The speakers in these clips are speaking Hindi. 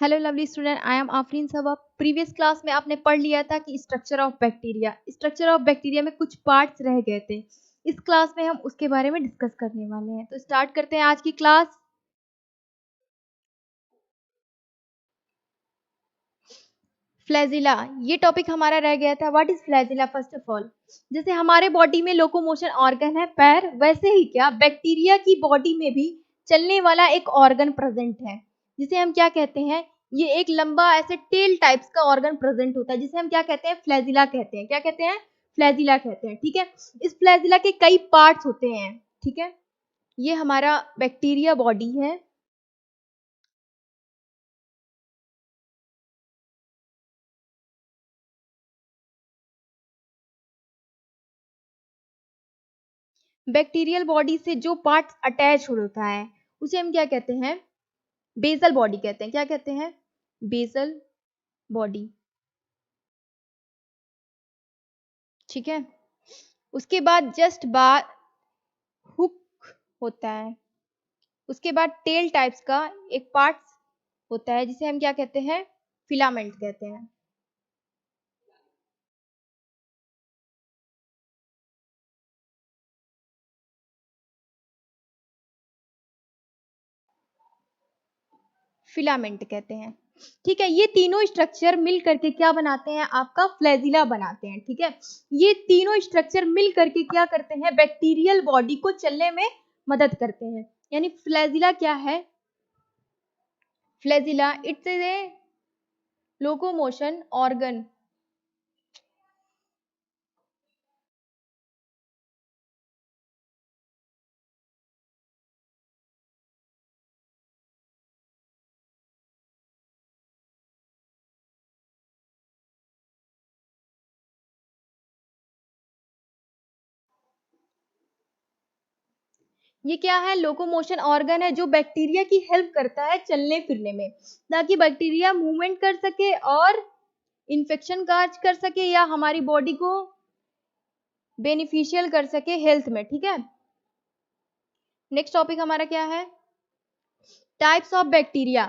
Hello lovely student, I am Afreen Saba. Previous class में आपने पढ़ लिया था कि स्ट्रक्चर ऑफ बैक्टीरिया में कुछ पार्ट्स रह गए थे। इस क्लास में हम उसके बारे में डिस्कस करने वाले हैं। तो स्टार्ट करते हैं आज की क्लास। फ्लैजिला, ये टॉपिक हमारा रह गया था। What is flagella? First of all, जैसे हमारे बॉडी में लोकोमोशन ऑर्गन है पैर, वैसे ही क्या बैक्टीरिया की बॉडी में भी चलने वाला एक ऑर्गन प्रेजेंट है, जिसे हम क्या कहते हैं? ये एक लंबा ऐसे टेल टाइप्स का ऑर्गन प्रेजेंट होता है, जिसे हम क्या कहते हैं? फ्लैजिला कहते हैं। क्या कहते हैं? फ्लैजिला कहते हैं। ठीक है, इस फ्लैजिला के कई पार्ट्स होते हैं। ठीक है, ये हमारा बैक्टीरिया बॉडी है। बैक्टीरियल बॉडी से जो पार्ट अटैच होता है उसे हम क्या कहते हैं? बेसल बॉडी कहते हैं। क्या कहते हैं? Basal body. ठीक है, उसके बाद जस्ट बाद हुक होता है। उसके बाद टेल टाइप्स का एक पार्ट होता है, जिसे हम क्या कहते हैं? फिलामेंट कहते हैं। फिलामेंट कहते हैं। ठीक है, ये तीनों स्ट्रक्चर मिल करके क्या बनाते हैं? आपका फ्लैजिला बनाते हैं। ठीक है, ये तीनों स्ट्रक्चर मिल करके क्या करते हैं? बैक्टीरियल बॉडी को चलने में मदद करते हैं। यानी फ्लैजिला क्या है? Flagella it's a locomotion organ. ये क्या है? लोकोमोशन ऑर्गन है जो बैक्टीरिया की हेल्प करता है चलने फिरने में, ताकि बैक्टीरिया मूवमेंट कर सके और इन्फेक्शन काज कर सके या हमारी बॉडी को बेनिफिशियल कर सके हेल्थ में। ठीक है, नेक्स्ट टॉपिक हमारा क्या है? Types of bacteria.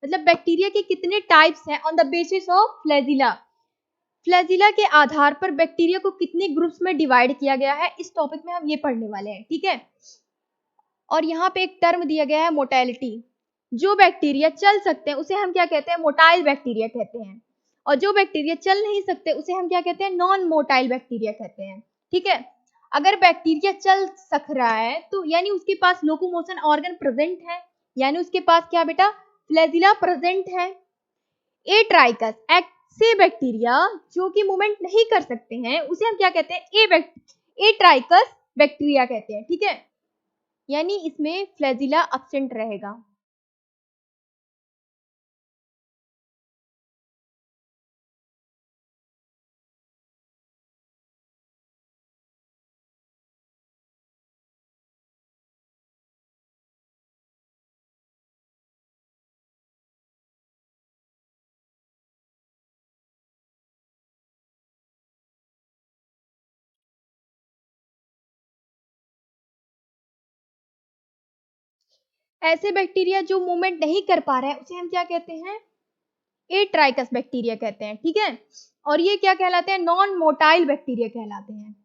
मतलब बैक्टीरिया के कितने टाइप्स हैं on the basis of flagella. Flagella के आधार पर बैक्टीरिया को कितने ग्रुप्स में डिवाइड किया गया है, इस टॉपिक में हम ये पढ़ने वाले हैं। ठीक है, और यहाँ पे एक टर्म दिया गया है मोटाइलिटी। जो बैक्टीरिया चल सकते हैं उसे हम क्या कहते हैं? मोटाइल बैक्टीरिया कहते हैं। और जो बैक्टीरिया चल नहीं सकते उसे हम क्या कहते हैं? नॉन मोटाइल बैक्टीरिया कहते हैं। ठीक है, अगर बैक्टीरिया चल सक रहा है तो यानी उसके पास लोकोमोशन ऑर्गन प्रेजेंट है, यानी उसके पास क्या बेटा? फ्लैजिला प्रेजेंट है। ए ट्राइकस, ऐसे बैक्टीरिया जो कि मूवमेंट नहीं कर सकते हैं उसे हम क्या कहते हैं? ए ट्राइकस बैक्टीरिया कहते हैं। ठीक है, यानी इसमें फ्लैजिला एब्सेंट रहेगा। ऐसे बैक्टीरिया जो मूवमेंट नहीं कर पा रहे हैं उसे हम क्या कहते हैं? ए ट्राइकस बैक्टीरिया कहते हैं। ठीक है, और ये क्या कहलाते हैं? नॉन मोटाइल बैक्टीरिया कहलाते हैं।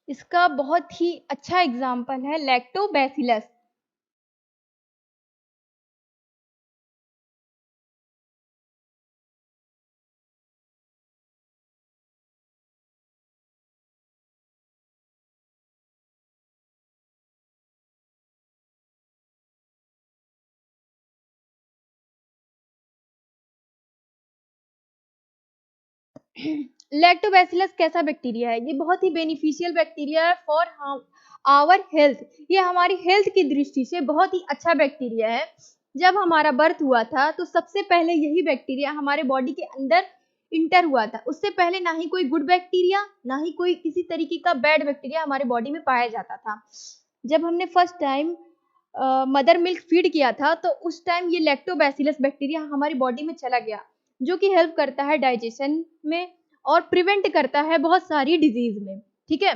इसका बहुत ही अच्छा एग्जाम्पल है लैक्टोबैसिलस। लैक्टोबैसिलस कैसा बैक्टीरिया है? ये बहुत ही बेनिफिशियल बैक्टीरिया है फॉर आवर हेल्थ। ये हमारी हेल्थ की दृष्टि से बहुत ही अच्छा बैक्टीरिया है। जब हमारा बर्थ हुआ था तो सबसे पहले यही बैक्टीरिया हमारे बॉडी के अंदर इंटर हुआ था। उससे पहले ना ही कोई गुड बैक्टीरिया ना ही कोई किसी तरीके का बैड बैक्टीरिया हमारे बॉडी में पाया जाता था। जब हमने first time mother milk feed किया था तो उस टाइम ये लैक्टोबैसिलस बैक्टीरिया हमारी बॉडी में चला गया, जो कि हेल्प करता है डाइजेशन में और प्रिवेंट करता है बहुत सारी डिजीज में, ठीक है।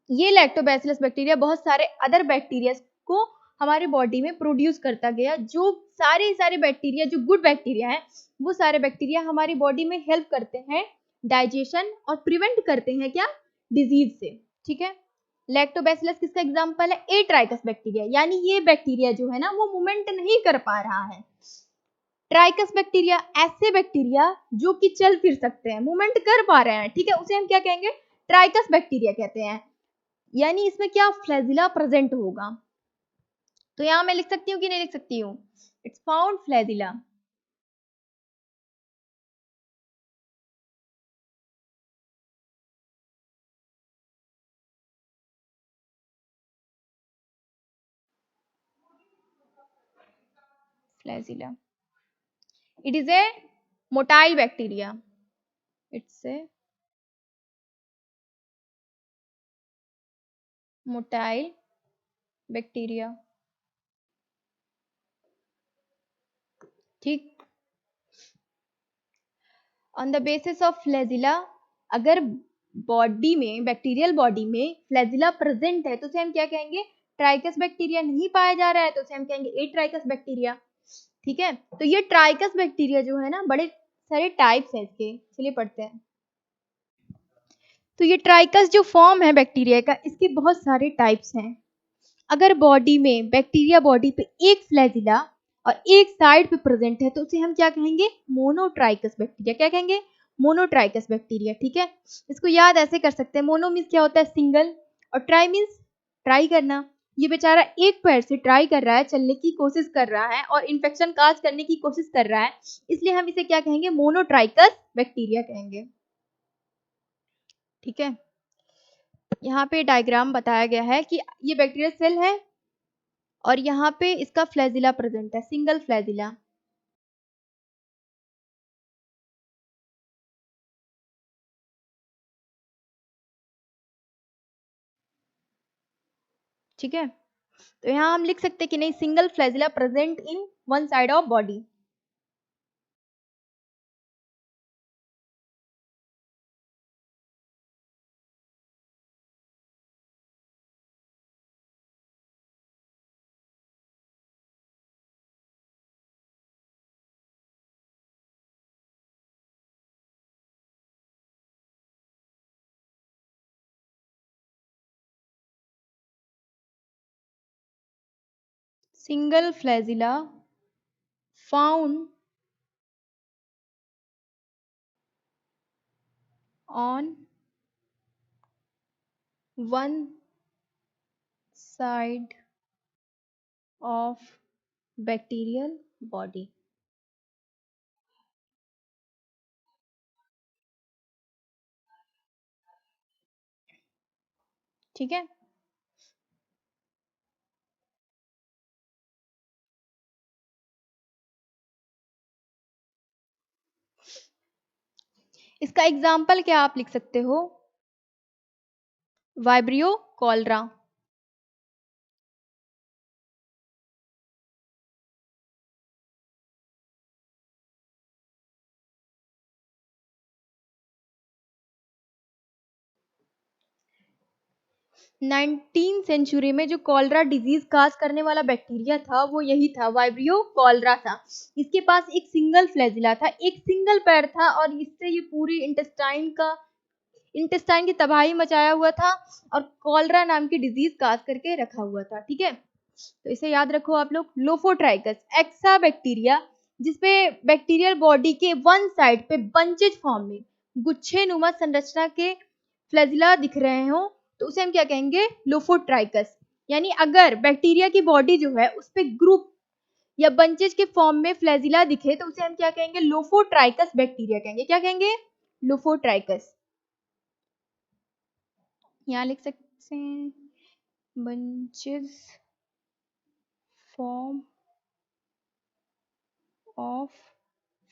ये लैक्टोबैसिलस बैक्टीरिया बहुत सारे अदर बैक्टीरिया को हमारे बॉडी में प्रोड्यूस करता गया, जो सारे बैक्टीरिया जो गुड बैक्टीरिया है, वो सारे बैक्टीरिया हमारी बॉडी में हेल्प करते हैं डाइजेशन और प्रिवेंट करते हैं क्या, डिजीज से, ठीक है। लैक्टोबैसिलस किसका एग्जांपल है, ए ट्राइकस बैक्टीरिया, यानी ये बैक्टीरिया जो है ना वो मूवमेंट नहीं कर पा रहा है। ट्राइकस बैक्टीरिया ऐसे बैक्टीरिया जो कि चल फिर सकते हैं, मूवमेंट कर पा रहे हैं, ठीक है, उसे हम क्या कहेंगे, ट्राइकस बैक्टीरिया कहते हैं। यानी इसमें क्या फ्लैजिला प्रेजेंट होगा। तो यहां मैं लिख सकती हूँ कि नहीं लिख सकती हूँ, it's found flagella. Flagella, it is a motile bacteria, it's a motile bacteria, ठीक। On the basis of flagella, अगर बॉडी में, बैक्टीरियल बॉडी में फ्लैजिला प्रेजेंट है तो उसे हम क्या कहेंगे, ट्राइकस बैक्टीरिया। नहीं पाया जा रहा है तो उसे हम कहेंगे ए ट्राइकस बैक्टीरिया, ठीक है। तो ये ट्राइकस बैक्टीरिया जो है ना, बड़े सारे टाइप्स हैं इसके, चलिए पढ़ते हैं। तो ये ट्राइकस जो फॉर्म है बैक्टीरिया का, इसके बहुत सारे टाइप्स हैं। अगर बॉडी में, बैक्टीरिया बॉडी पे एक फ्लैजिला और एक साइड पे प्रेजेंट है तो उसे हम क्या कहेंगे, मोनोट्राइकस बैक्टीरिया। क्या कहेंगे, मोनोट्राइकस बैक्टीरिया, ठीक है। इसको याद ऐसे कर सकते हैं, मोनो मीन्स क्या होता है, सिंगल, और ट्राई मीन्स ट्राई करना। ये बेचारा एक पैर से ट्राई कर रहा है, चलने की कोशिश कर रहा है और इन्फेक्शन काज करने की कोशिश कर रहा है, इसलिए हम इसे क्या कहेंगे, मोनोट्राइकस बैक्टीरिया कहेंगे, ठीक है। यहाँ पे डायग्राम बताया गया है कि ये बैक्टीरियल सेल है और यहाँ पे इसका फ्लैजिला प्रेजेंट है, सिंगल फ्लैजिला, ठीक है। तो यहाँ हम लिख सकते हैं कि नहीं, single flagella present in one side of body, single flagella found on one side of bacterial body, ठीक है। इसका एग्जाम्पल क्या आप लिख सकते हो, वाइब्रियो कॉलरा, 19 सेंचुरी में जो कॉलरा डिजीज काज करने वाला बैक्टीरिया था वो यही था, वाइब्रियो कॉलरा था। इसके पास एक सिंगल फ्लैजिला था, एक सिंगल पैर था और इससे ये पूरी इंटेस्टाइन की तबाही मचाया हुआ था और कॉलरा नाम की डिजीज काज करके रखा हुआ था, ठीक है। तो इसे याद रखो आप लोग। लोफोट्राइकस एक्सा बैक्टीरिया, जिसपे बैक्टीरियल बॉडी के वन साइड पे बंचेज फॉर्म में गुच्छे नुमा संरचना के फ्लैजिला दिख रहे हो तो उसे हम क्या कहेंगे, लोफोट्राइकस। यानी अगर बैक्टीरिया की बॉडी जो है उस पे ग्रुप या बंचेज के फॉर्म में फ्लैजिला दिखे तो उसे हम क्या कहेंगे, लोफोट्राइकस बैक्टीरिया कहेंगे। क्या कहेंगे, लोफोट्राइकस। यहाँ लिख सकते हैं बंचेज फॉर्म ऑफ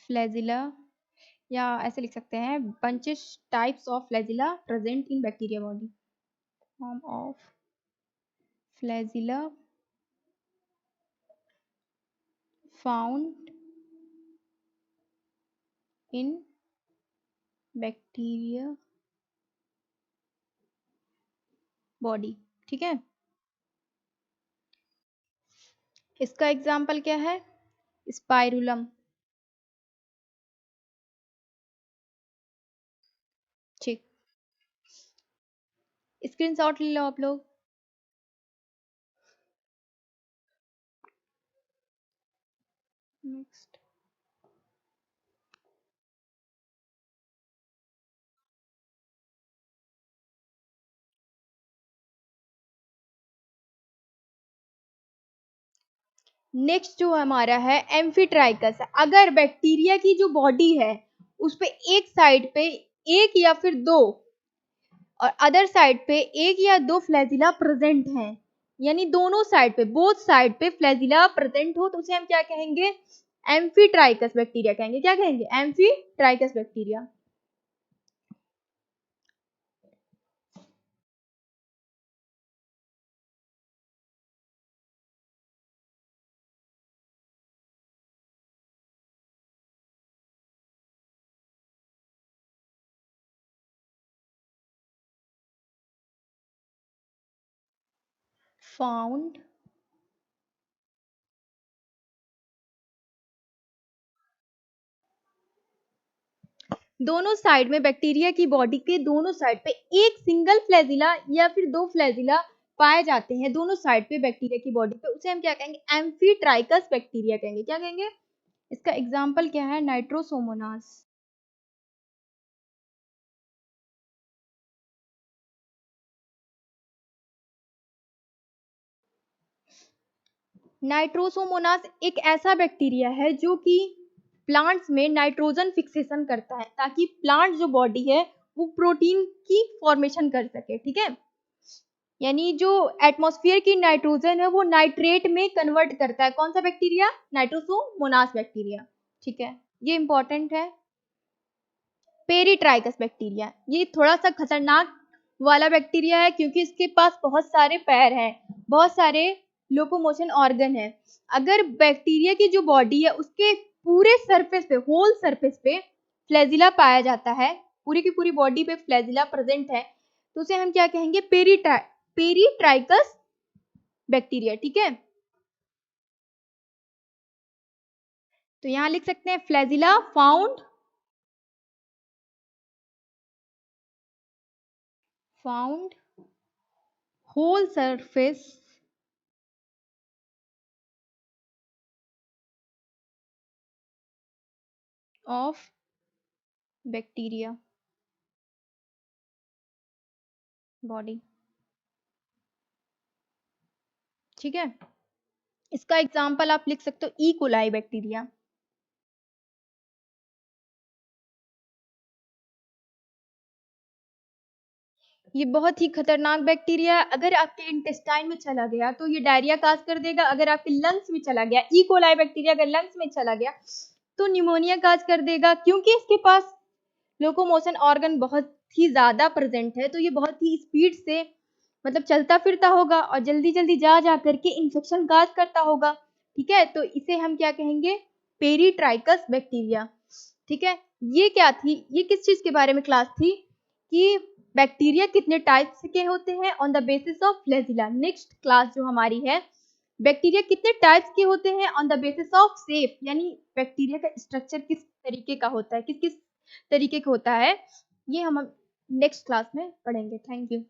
फ्लैजिला, या ऐसे लिख सकते हैं bunches types of flagella present in bacteria body, form of flagella found in bacteria body, ठीक है। इसका एग्जाम्पल क्या है? स्पाइरुलम, ठीक। स्क्रीनशॉट ले लो आप लोग। नेक्स्ट, नेक्स्ट जो हमारा है एम्फीट्राइकस। अगर बैक्टीरिया की जो बॉडी है उस पे एक साइड पे एक या फिर दो और अदर साइड पे एक या दो फ्लैजिला प्रेजेंट हैं, यानी दोनों साइड पे, बोथ साइड पे फ्लैजिला प्रेजेंट हो, तो उसे हम क्या कहेंगे? एम्फीट्राइकस बैक्टीरिया कहेंगे। क्या कहेंगे? Amphitrichous bacteria. फाउंड दोनों साइड में, बैक्टीरिया की बॉडी के दोनों साइड पे एक सिंगल फ्लैजिला या फिर दो फ्लैजिला पाए जाते हैं दोनों साइड पे बैक्टीरिया की बॉडी पे, उसे हम क्या कहेंगे? एम्फीट्राइकस बैक्टीरिया कहेंगे। क्या कहेंगे? इसका एग्जाम्पल क्या है? नाइट्रोसोमोनास। नाइट्रोसोमोनास एक ऐसा बैक्टीरिया है जो कि प्लांट्स में नाइट्रोजन फिक्सेशन करता है ताकि प्लांट जो बॉडी है वो प्रोटीन की फॉर्मेशन कर सके, ठीक है। यानी जो एटमॉस्फेयर की नाइट्रोजन है वो नाइट्रेट में कन्वर्ट करता है। कौन सा बैक्टीरिया? नाइट्रोसोमोनास बैक्टीरिया, ठीक है। ये इंपॉर्टेंट है। पेरीट्राइकस बैक्टीरिया, ये थोड़ा सा खतरनाक वाला बैक्टीरिया है क्योंकि इसके पास बहुत सारे पैर हैं, बहुत सारे लोकोमोशन ऑर्गन है। अगर बैक्टीरिया की जो बॉडी है उसके पूरे सरफेस पे, होल सरफेस पे फ्लैजिला पाया जाता है, पूरी की पूरी बॉडी पे फ्लैजिला प्रेजेंट है, तो उसे हम क्या कहेंगे? पेरीट्राइकस बैक्टीरिया, ठीक है। तो यहां लिख सकते हैं flagella found whole surface of bacteria body, ठीक है। इसका एग्जाम्पल आप लिख सकते हो ई कोलाई बैक्टीरिया। ये बहुत ही खतरनाक बैक्टीरिया है। अगर आपके इंटेस्टाइन में चला गया तो ये डायरिया काज कर देगा। अगर आपके लंग्स में चला गया, ई कोलाई बैक्टीरिया अगर लंग्स में चला गया तो निमोनिया काज कर देगा, क्योंकि इसके पास लोकोमोशन ऑर्गन बहुत ही ज्यादा प्रेजेंट है। तो ये बहुत ही स्पीड से मतलब चलता फिरता होगा और जल्दी जल्दी जा जा करके इन्फेक्शन काज करता होगा, ठीक है। तो इसे हम क्या कहेंगे? पेरीट्राइकस बैक्टीरिया, ठीक है। ये क्या थी? ये किस चीज के बारे में क्लास थी कि बैक्टीरिया कितने टाइप्स के होते हैं on the basis of flagella. Next class जो हमारी है, बैक्टीरिया कितने टाइप्स के होते हैं on the basis of safe, यानी बैक्टीरिया का स्ट्रक्चर किस तरीके का होता है, किस किस तरीके का होता है, ये हम नेक्स्ट क्लास में पढ़ेंगे। Thank you.